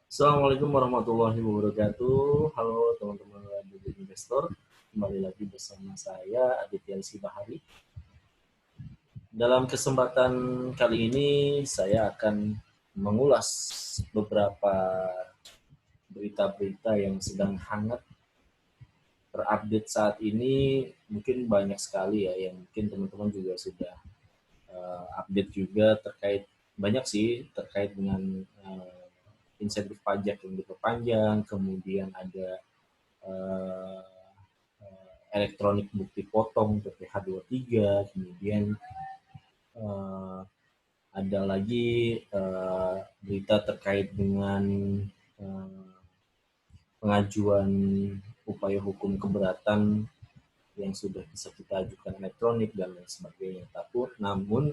Assalamualaikum warahmatullahi wabarakatuh. Halo teman-teman radio investor, kembali lagi bersama saya Aditya Sibahari. Dalam kesempatan kali ini saya akan mengulas beberapa berita-berita yang sedang hangat terupdate saat ini. Mungkin banyak sekali ya yang mungkin teman-teman juga sudah update juga terkait, banyak sih terkait dengan insentif pajak yang diperpanjang, kemudian ada uh, elektronik bukti potong PPh 23, kemudian uh, ada lagi berita terkait dengan uh, pengajuan upaya hukum keberatan yang sudah bisa kita ajukan elektronik dan lain sebagainya. Namun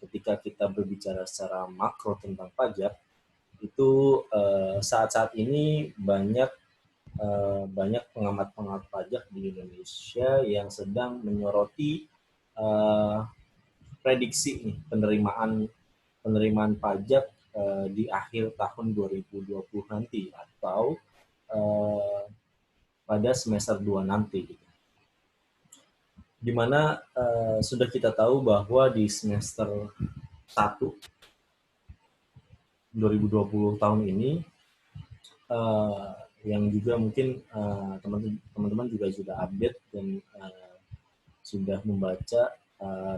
ketika kita berbicara secara makro tentang pajak, itu saat-saat ini banyak pengamat-pengamat pajak di Indonesia yang sedang menyoroti uh, prediksi nih, penerimaan pajak di akhir tahun 2020 nanti atau uh, pada semester 2 nanti. Di mana sudah kita tahu bahwa di semester 1 2020 tahun ini yang juga mungkin teman-teman juga sudah update dan sudah membaca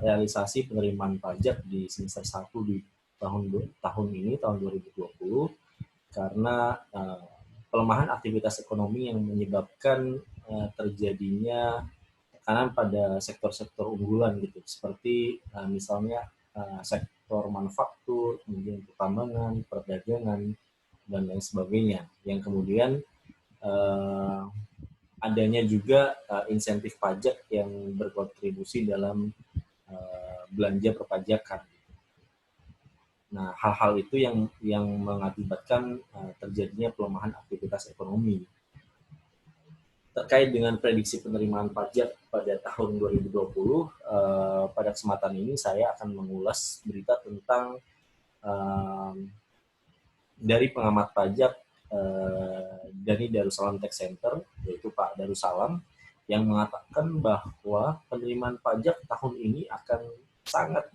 realisasi penerimaan pajak di semester 1 di tahun ini, tahun 2020, karena pelemahan aktivitas ekonomi yang menyebabkan terjadinya tekanan pada sektor-sektor unggulan gitu, seperti misalnya sektor manufaktur, kemudian pertambangan, perdagangan, dan lain sebagainya, yang kemudian uh, adanya juga insentif pajak yang berkontribusi dalam belanja perpajakan. Nah, hal-hal itu yang mengakibatkan terjadinya pelemahan aktivitas ekonomi. Terkait dengan prediksi penerimaan pajak pada tahun 2020, pada kesempatan ini saya akan mengulas berita tentang dari pengamat pajak dari Darussalam Tax Center, yaitu Pak Darussalam, yang mengatakan bahwa penerimaan pajak tahun ini akan sangat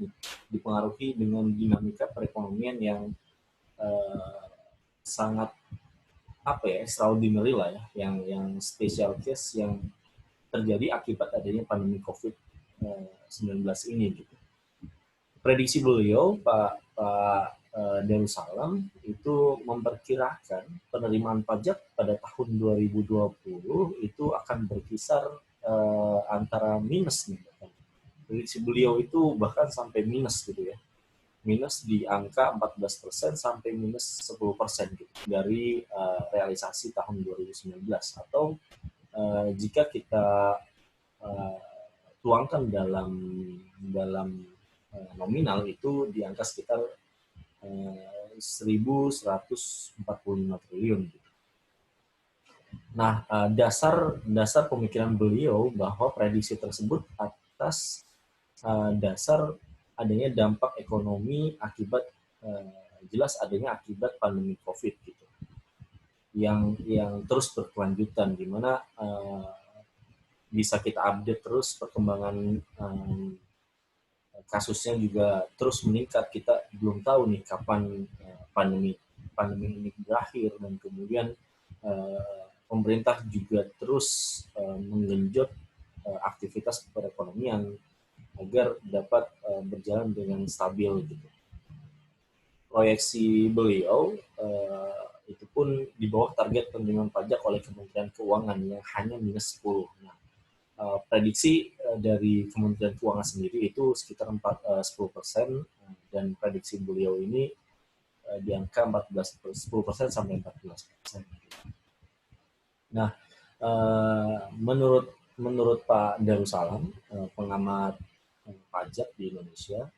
dipengaruhi dengan dinamika perekonomian yang sangat extraordinary lah ya, yang special case yang terjadi akibat adanya pandemi COVID-19 ini gitu. Prediksi beliau Pak Darussalam itu memperkirakan penerimaan pajak pada tahun 2020 itu akan berkisar antara minus nih. Prediksi beliau itu bahkan sampai minus gitu ya. Minus di angka 14% sampai minus 10% gitu dari realisasi tahun 2019, atau jika kita uh, tuangkan dalam nominal itu di angka sekitar 1.145 triliun. Nah, dasar pemikiran beliau bahwa prediksi tersebut atas dasar adanya dampak ekonomi akibat jelas adanya akibat pandemi COVID gitu, yang terus berkelanjutan, di mana bisa kita update terus perkembangan kasusnya juga terus meningkat. Kita belum tahu nih kapan pandemi ini berakhir, dan kemudian pemerintah juga terus menggenjot aktivitas perekonomian agar dapat berjalan dengan stabil gitu. Proyeksi beliau itu pun di bawah target penerimaan pajak oleh Kementerian Keuangan yang hanya minus 10. Nah, prediksi dari Kementerian Keuangan sendiri itu sekitar 10%, dan prediksi beliau ini di angka 10% sampai 14%. Nah, menurut Pak Darussalam, pengamat pajak di Indonesia,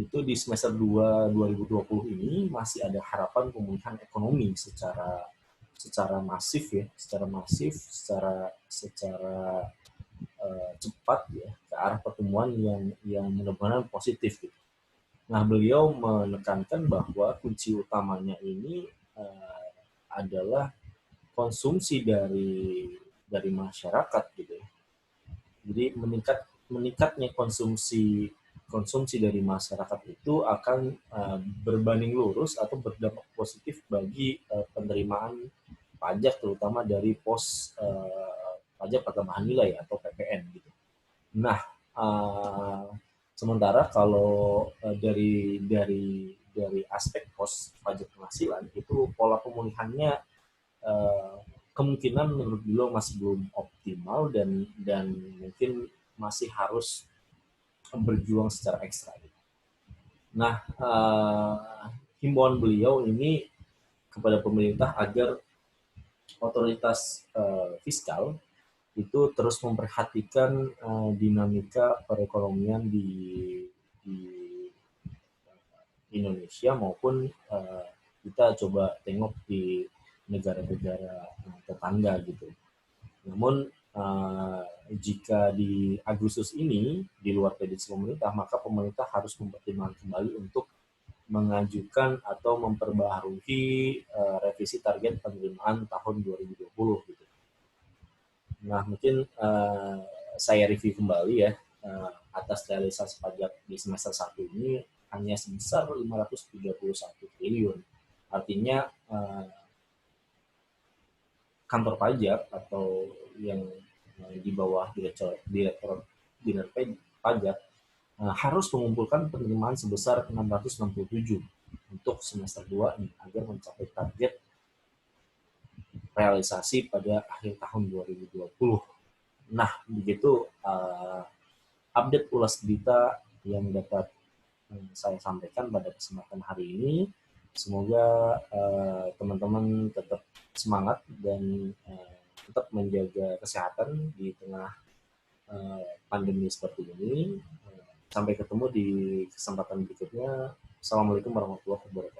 itu di semester 2 2020 ini masih ada harapan pemulihan ekonomi secara masif ya, secara cepat ya, ke arah pertumbuhan yang mudah-mudahan positif gitu. Nah, beliau menekankan bahwa kunci utamanya ini adalah konsumsi dari masyarakat gitu ya. Jadi meningkatnya konsumsi konsumsi dari masyarakat itu akan berbanding lurus atau berdampak positif bagi penerimaan pajak, terutama dari pos pajak pertambahan nilai atau PPN gitu. Nah, sementara kalau dari aspek pos pajak penghasilan itu pola pemulihannya eh, kemungkinan menurut beliau masih belum optimal dan mungkin masih harus berjuang secara ekstra. Nah, himbauan beliau ini kepada pemerintah agar otoritas fiskal itu terus memperhatikan dinamika perekonomian di Indonesia maupun kita coba tengok di negara-negara tetangga gitu. Namun jika di Agustus ini di luar prediksi pemerintah, maka pemerintah harus mempertimbangkan kembali untuk mengajukan atau memperbaharui revisi target penerimaan tahun 2020 gitu. Nah, mungkin saya review kembali ya atas realisasi pajak di semester 1 ini hanya sebesar 531 triliun. Artinya kantor pajak atau yang di bawah direktur pajak harus mengumpulkan penerimaan sebesar 667 untuk semester 2 ini agar mencapai target realisasi pada akhir tahun 2020. Nah, begitu update ulas berita yang dapat saya sampaikan pada kesempatan hari ini. Semoga teman-teman tetap semangat dan tetap menjaga kesehatan di tengah pandemi seperti ini. Sampai ketemu di kesempatan berikutnya. Assalamualaikum warahmatullahi wabarakatuh.